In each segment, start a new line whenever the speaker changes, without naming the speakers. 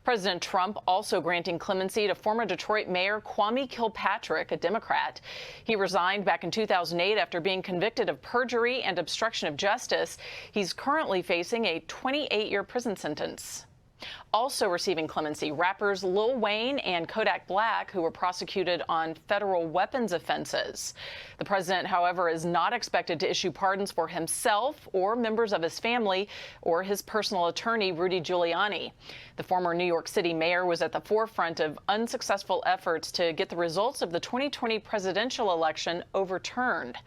President Trump also granting clemency to former Detroit Mayor Kwame Kilpatrick, a Democrat. He resigned back in 2008 after being convicted of perjury and obstruction of justice. He's currently facing a 28-year prison sentence. Also receiving clemency, rappers Lil Wayne and Kodak Black, who were prosecuted on federal weapons offenses. The president, however, is not expected to issue pardons for himself or members of his family or his personal attorney, Rudy Giuliani. The former New York City mayor was at the forefront of unsuccessful efforts to get the results of the 2020 presidential election overturned.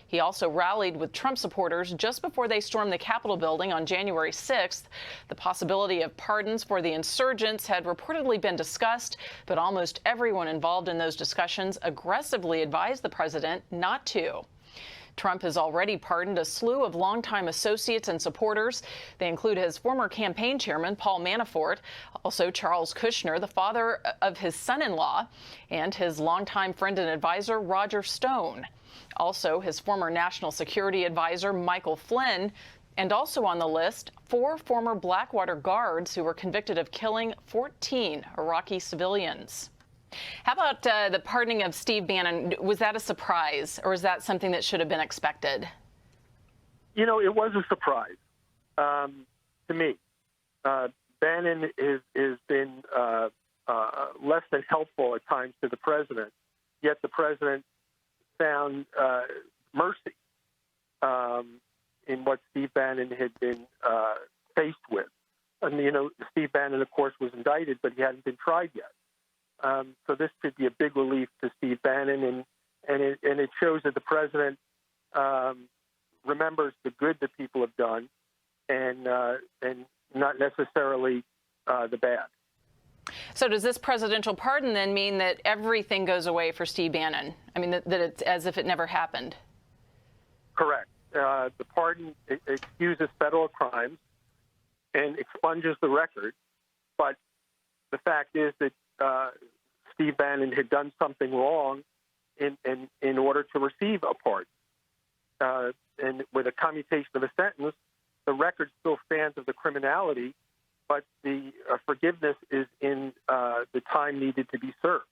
He also rallied with Trump supporters just before they stormed the Capitol building on January 6th. The possibility of pardons for the insurgents had reportedly been discussed, but almost everyone involved in those discussions aggressively advised the president not to. Trump has already pardoned a slew of longtime associates and supporters. They include his former campaign chairman, Paul Manafort, also Charles Kushner, the father of his son-in-law, and his longtime friend and advisor, Roger Stone. Also, his former national security advisor, Michael Flynn, and also on the list, 4 former Blackwater guards who were convicted of killing 14 Iraqi civilians. How about the pardoning of Steve Bannon? Was that a surprise, or is that something that should have been expected?
You know, it was a surprise to me. Bannon has been less than helpful at times to the president, yet the president found mercy in what Steve Bannon had been faced with. And, you know, Steve Bannon, of course, was indicted, but he hadn't been tried yet. So this should be a big relief to Steve Bannon, and it shows that the president remembers the good that people have done, and not necessarily the bad.
So does this presidential pardon then mean that everything goes away for Steve Bannon? I mean, that it's as if it never happened?
Correct. The pardon excuses federal crimes and expunges the record, but the fact is that Steve Bannon had done something wrong in order to receive a pardon. And with a commutation of a sentence, the record still stands of the criminality, but the forgiveness is in the time needed to be served.